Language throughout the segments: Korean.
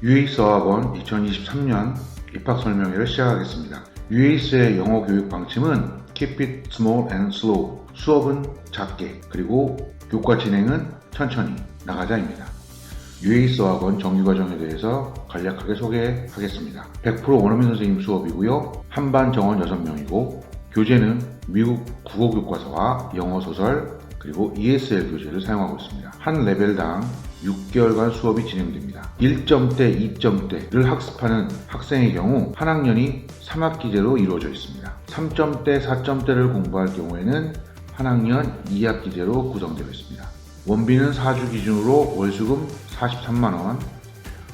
UAS어학원 2023년 입학 설명회를 시작하겠습니다. UAS의 영어 교육 방침은 Keep it small and slow. 수업은 작게, 그리고 교과 진행은 천천히 나가자입니다. UAS어학원 정규과정에 대해서 간략하게 소개하겠습니다. 100% 원어민 선생님 수업이고요. 한반 정원 6명이고 교재는 미국 국어교과서와 영어소설 그리고 ESL 교재를 사용하고 있습니다. 한 레벨당 6개월간 수업이 진행됩니다. 1점대, 2점대를 학습하는 학생의 경우 한 학년이 3학기제로 이루어져 있습니다. 3점대, 4점대를 공부할 경우에는 한 학년 2학기제로 구성되어 있습니다. 원비는 4주 기준으로 월수금 43만원,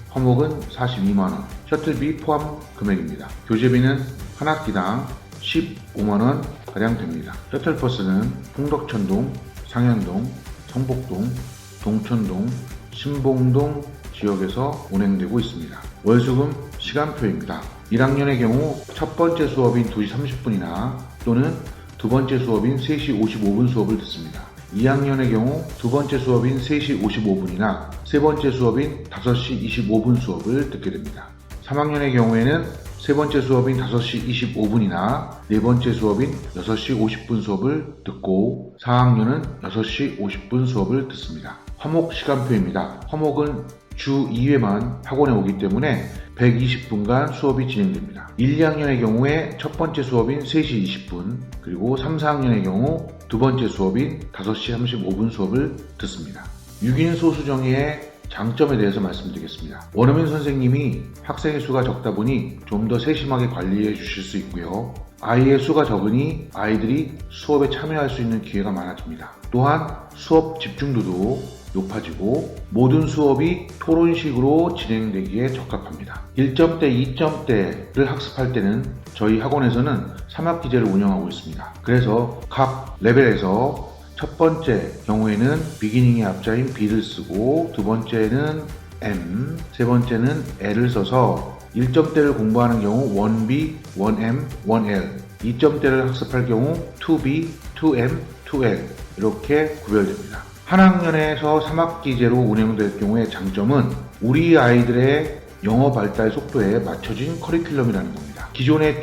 화목은 42만원, 셔틀비 포함 금액입니다. 교재비는 한 학기당 15만원 가량 됩니다. 셔틀버스는 풍덕천동, 상현동, 성복동, 동천동, 신봉동 지역에서 운행되고 있습니다. 월수금 시간표입니다. 1학년의 경우 첫 번째 수업인 2시 30분이나 또는 두 번째 수업인 3시 55분 수업을 듣습니다. 2학년의 경우 두 번째 수업인 3시 55분이나 세 번째 수업인 5시 25분 수업을 듣게 됩니다. 3학년의 경우에는 세 번째 수업인 5시 25분이나 네 번째 수업인 6시 50분 수업을 듣고 4학년은 6시 50분 수업을 듣습니다. 화목 시간표입니다. 화목은 주 2회만 학원에 오기 때문에 120분간 수업이 진행됩니다. 1, 2학년의 경우에 첫 번째 수업인 3시 20분, 그리고 3, 4학년의 경우 두 번째 수업인 5시 35분 수업을 듣습니다. 6인 소수정의의 장점에 대해서 말씀드리겠습니다. 원어민 선생님이 학생의 수가 적다 보니 좀 더 세심하게 관리해 주실 수 있고요. 아이의 수가 적으니 아이들이 수업에 참여할 수 있는 기회가 많아집니다. 또한 수업 집중도도 높아지고 모든 수업이 토론식으로 진행되기에 적합합니다. 1점대, 2점대를 학습할 때는 저희 학원에서는 3학기제를 운영하고 있습니다. 그래서 각 레벨에서 첫 번째 경우에는 비기닝의 앞자인 B를 쓰고 두 번째는 M, 세 번째는 L을 써서 1점대를 공부하는 경우 1B, 1M, 1L, 2점대를 학습할 경우 2B, 2M, 2L 이렇게 구별됩니다. 한 학년에서 3학기제로 운영될 경우의 장점은 우리 아이들의 영어 발달 속도에 맞춰진 커리큘럼이라는 겁니다. 기존의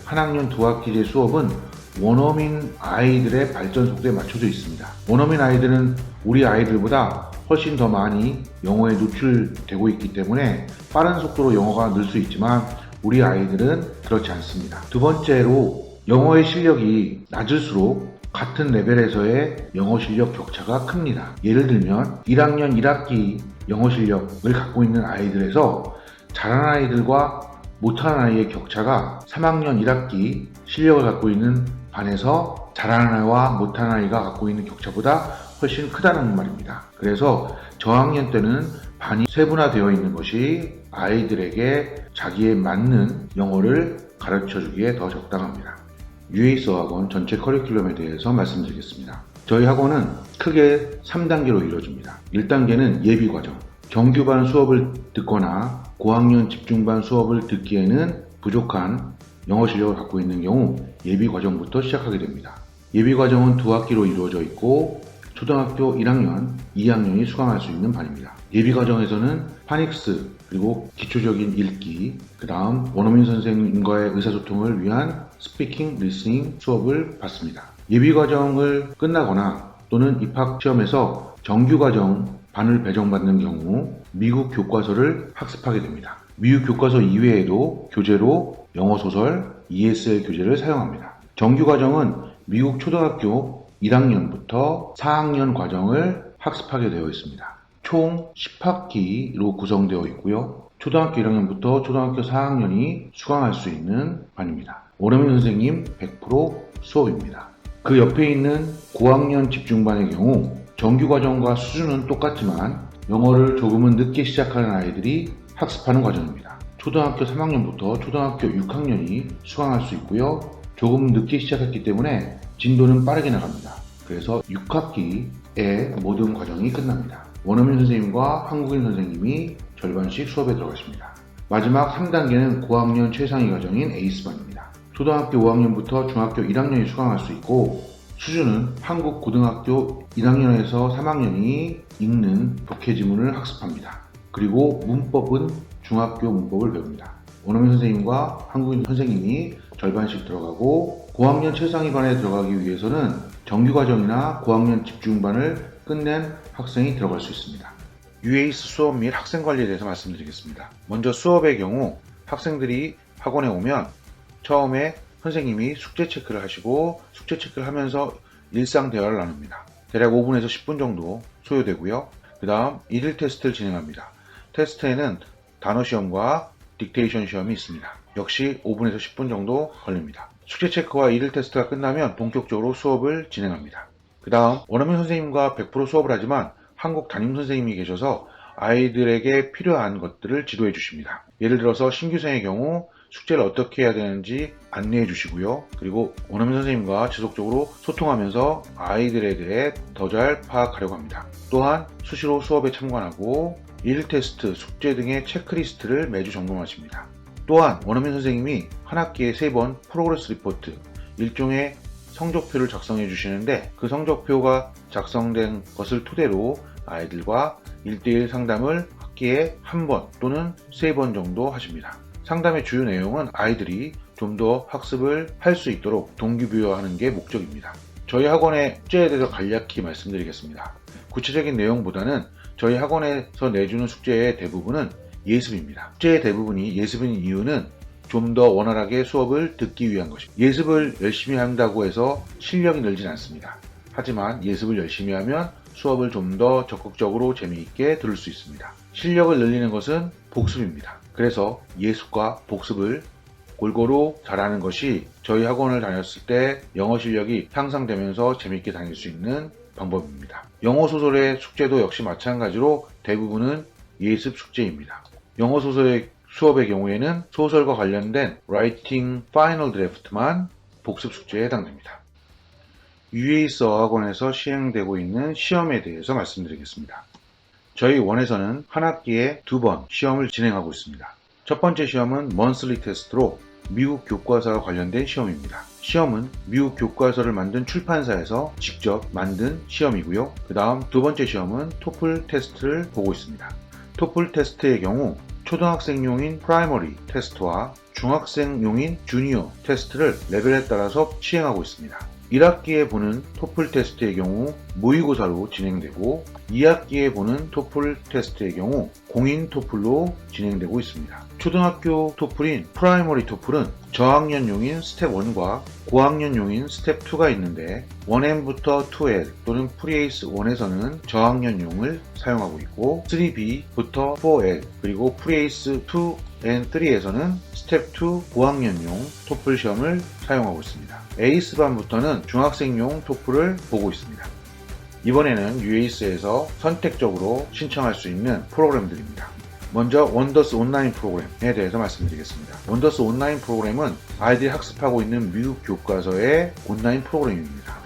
한 학년 2학기제 수업은 원어민 아이들의 발전 속도에 맞춰져 있습니다. 원어민 아이들은 우리 아이들보다 훨씬 더 많이 영어에 노출되고 있기 때문에 빠른 속도로 영어가 늘 수 있지만 우리 아이들은 그렇지 않습니다. 두 번째로 영어의 실력이 낮을수록 같은 레벨에서의 영어 실력 격차가 큽니다. 예를 들면 1학년 1학기 영어 실력을 갖고 있는 아이들에서 잘하는 아이들과 못하는 아이의 격차가 3학년 1학기 실력을 갖고 있는 반에서 잘하는 아이와 못하는 아이가 갖고 있는 격차보다 훨씬 크다는 말입니다. 그래서 저학년 때는 반이 세분화되어 있는 것이 아이들에게 자기에 맞는 영어를 가르쳐주기에 더 적당합니다. UAS어학원 전체 커리큘럼에 대해서 말씀드리겠습니다. 저희 학원은 크게 3단계로 이루어집니다. 1단계는 예비과정. 정규반 수업을 듣거나 고학년 집중반 수업을 듣기에는 부족한 영어 실력을 갖고 있는 경우 예비과정부터 시작하게 됩니다. 예비과정은 두 학기로 이루어져 있고 초등학교 1학년, 2학년이 수강할 수 있는 반입니다. 예비과정에서는 파닉스, 그리고 기초적인 읽기, 그 다음 원어민 선생님과의 의사소통을 위한 스피킹, 리스닝 수업을 받습니다. 예비과정을 끝나거나 또는 입학시험에서 정규과정 반을 배정받는 경우 미국 교과서를 학습하게 됩니다. 미국 교과서 이외에도 교재로 영어소설, ESL 교재를 사용합니다. 정규과정은 미국 초등학교 1학년부터 4학년 과정을 학습하게 되어 있습니다. 총 10학기로 구성되어 있고요. 초등학교 1학년부터 초등학교 4학년이 수강할 수 있는 반입니다. 원어민 선생님 100% 수업입니다. 그 옆에 있는 고학년 집중반의 경우 정규과정과 수준은 똑같지만 영어를 조금은 늦게 시작하는 아이들이 학습하는 과정입니다. 초등학교 3학년부터 초등학교 6학년이 수강할 수 있고요. 조금 늦게 시작했기 때문에 진도는 빠르게 나갑니다. 그래서 6학기에 모든 과정이 끝납니다. 원어민 선생님과 한국인 선생님이 절반씩 수업에 들어가십니다. 마지막 3단계는 고학년 최상위 과정인 에이스반입니다. 초등학교 5학년부터 중학교 1학년이 수강할 수 있고 수준은 한국 고등학교 1학년에서 3학년이 읽는 독해 지문을 학습합니다. 그리고 문법은 중학교 문법을 배웁니다. 원어민 선생님과 한국인 선생님이 절반씩 들어가고 고학년 최상위반에 들어가기 위해서는 정규과정이나 고학년 집중반을 끝낸 학생이 들어갈 수 있습니다. UAS 수업 및 학생 관리에 대해서 말씀드리겠습니다. 먼저 수업의 경우 학생들이 학원에 오면 처음에 선생님이 숙제 체크를 하시고 숙제 체크를 하면서 일상 대화를 나눕니다. 대략 5분에서 10분 정도 소요되고요. 그 다음 1일 테스트를 진행합니다. 테스트에는 단어 시험과 딕테이션 시험이 있습니다. 역시 5분에서 10분 정도 걸립니다. 숙제 체크와 1일 테스트가 끝나면 본격적으로 수업을 진행합니다. 그 다음 원어민 선생님과 100% 수업을 하지만 한국 담임 선생님이 계셔서 아이들에게 필요한 것들을 지도해 주십니다. 예를 들어서 신규생의 경우 숙제를 어떻게 해야 되는지 안내해 주시고요. 그리고 원어민 선생님과 지속적으로 소통하면서 아이들에 대해 더 잘 파악하려고 합니다. 또한 수시로 수업에 참관하고 1일 테스트, 숙제 등의 체크리스트를 매주 점검하십니다. 또한 원어민 선생님이 한 학기에 3번 프로그레스 리포트, 일종의 성적표를 작성해 주시는데 그 성적표가 작성된 것을 토대로 아이들과 1대1 상담을 학기에 1번 또는 3번 정도 하십니다. 상담의 주요 내용은 아이들이 좀 더 학습을 할 수 있도록 동기부여하는 게 목적입니다. 저희 학원의 숙제에 대해서 간략히 말씀드리겠습니다. 구체적인 내용보다는 저희 학원에서 내주는 숙제의 대부분은 예습입니다. 숙제의 대부분이 예습인 이유는 좀 더 원활하게 수업을 듣기 위한 것입니다. 예습을 열심히 한다고 해서 실력이 늘진 않습니다. 하지만 예습을 열심히 하면 수업을 좀 더 적극적으로 재미있게 들을 수 있습니다. 실력을 늘리는 것은 복습입니다. 그래서 예습과 복습을 골고루 잘하는 것이 저희 학원을 다녔을 때 영어 실력이 향상되면서 재미있게 다닐 수 있는 방법입니다. 영어 소설의 숙제도 역시 마찬가지로 대부분은 예습 숙제입니다. 영어 소설의 수업의 경우에는 소설과 관련된 Writing Final Draft만 복습 숙제에 해당됩니다. UAS 어학원에서 시행되고 있는 시험에 대해서 말씀드리겠습니다. 저희 원에서는 한 학기에 2번 시험을 진행하고 있습니다. 첫 번째 시험은 monthly 테스트로 미국 교과서와 관련된 시험입니다. 시험은 미국 교과서를 만든 출판사에서 직접 만든 시험이고요. 그 다음 두 번째 시험은 토플 테스트를 보고 있습니다. 토플 테스트의 경우 초등학생용인 프라이머리 테스트와 중학생용인 주니어 테스트를 레벨에 따라서 시행하고 있습니다. 1학기에 보는 토플 테스트의 경우 모의고사로 진행되고 2학기에 보는 토플 테스트의 경우 공인 토플로 진행되고 있습니다. 초등학교 토플인 프라이머리 토플은 저학년용인 스텝 1과 고학년용인 스텝 2가 있는데 1M부터 2L 또는 프리에이스 1에서는 저학년용을 사용하고 있고 3B부터 4L 그리고 프리에이스 2 and 3에서는 스텝 2 고학년용 토플 시험을 사용하고 있습니다. 에이스반부터는 중학생용 토플을 보고 있습니다. 이번에는 UAS에서 선택적으로 신청할 수 있는 프로그램들입니다. 먼저 원더스 온라인 프로그램에 대해서 말씀드리겠습니다. 원더스 온라인 프로그램은 아이들이 학습하고 있는 미국 교과서의 온라인 프로그램입니다.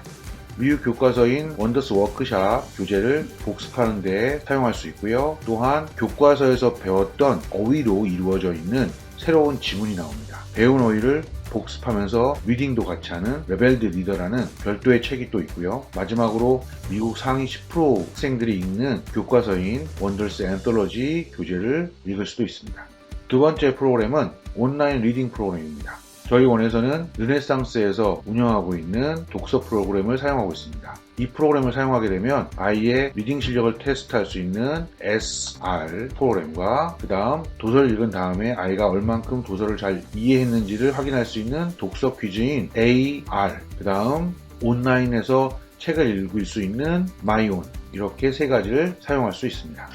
미국 교과서인 원더스 워크샵 교재를 복습하는 데 사용할 수 있고요. 또한 교과서에서 배웠던 어휘로 이루어져 있는 새로운 지문이 나옵니다. 배운 어휘를 복습하면서 리딩도 같이 하는 레벨드 리더라는 별도의 책이 또 있고요. 마지막으로 미국 상위 10% 학생들이 읽는 교과서인 원더스 앤톨러지 교재를 읽을 수도 있습니다. 두 번째 프로그램은 온라인 리딩 프로그램입니다. 저희 원에서는 르네상스에서 운영하고 있는 독서 프로그램을 사용하고 있습니다. 이 프로그램을 사용하게 되면 아이의 리딩 실력을 테스트할 수 있는 SR 프로그램과 그 다음 도서를 읽은 다음에 아이가 얼만큼 도서를 잘 이해했는지를 확인할 수 있는 독서 퀴즈인 AR 그 다음 온라인에서 책을 읽을 수 있는 마이온 이렇게 세 가지를 사용할 수 있습니다.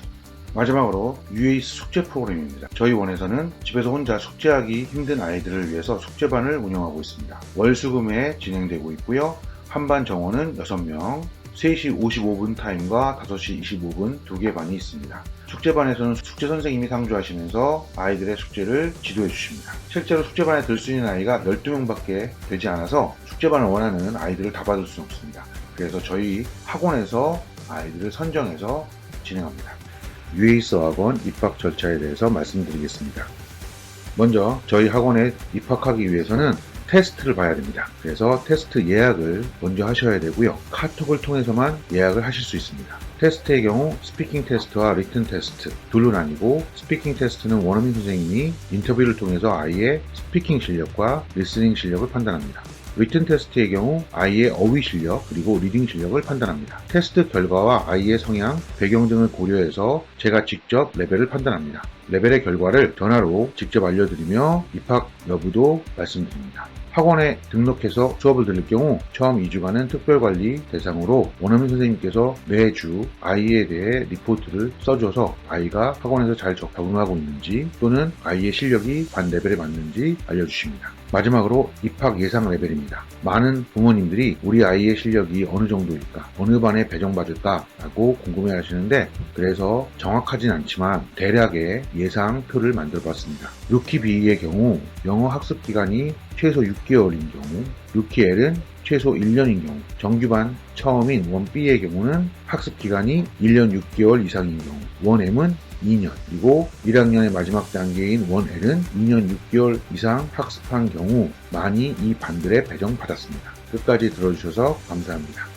마지막으로 UAS 숙제 프로그램입니다. 저희 원에서는 집에서 혼자 숙제하기 힘든 아이들을 위해서 숙제반을 운영하고 있습니다. 월수금에 진행되고 있고요. 한반 정원은 6명, 3시 55분 타임과 5시 25분 2개 반이 있습니다. 숙제반에서는 숙제 선생님이 상주하시면서 아이들의 숙제를 지도해 주십니다. 실제로 숙제반에 들 수 있는 아이가 12명밖에 되지 않아서 숙제반을 원하는 아이들을 다 받을 수는 없습니다. 그래서 저희 학원에서 아이들을 선정해서 진행합니다. UAS 학원 입학 절차에 대해서 말씀드리겠습니다. 먼저 저희 학원에 입학하기 위해서는 테스트를 봐야 됩니다. 그래서 테스트 예약을 먼저 하셔야 되고요. 카톡을 통해서만 예약을 하실 수 있습니다. 테스트의 경우 스피킹 테스트와 리튼 테스트 둘로 나뉘고, 스피킹 테스트는 원어민 선생님이 인터뷰를 통해서 아이의 스피킹 실력과 리스닝 실력을 판단합니다. 리튼 테스트의 경우 아이의 어휘 실력 그리고 리딩 실력을 판단합니다. 테스트 결과와 아이의 성향, 배경 등을 고려해서 제가 직접 레벨을 판단합니다. 레벨의 결과를 전화로 직접 알려드리며 입학 여부도 말씀드립니다. 학원에 등록해서 수업을 들을 경우 처음 2주간은 특별관리 대상으로 원어민 선생님께서 매주 아이에 대해 리포트를 써줘서 아이가 학원에서 잘 적응하고 있는지 또는 아이의 실력이 반 레벨에 맞는지 알려주십니다. 마지막으로 입학 예상 레벨입니다. 많은 부모님들이 우리 아이의 실력이 어느 정도일까, 어느 반에 배정받을까 라고 궁금해 하시는데, 그래서 정확하진 않지만 대략의 예상표를 만들어 봤습니다. 루키 B의 경우 영어 학습 기간이 최소 6개월인 경우, 루키 L은 최소 1년인 경우, 정규반 처음인 원 B의 경우는 학습 기간이 1년 6개월 이상인 경우, 원 M은 2년, 그리고 1학년의 마지막 단계인 원 L은 2년 6개월 이상 학습한 경우 많이 이 반들에 배정받았습니다. 끝까지 들어주셔서 감사합니다.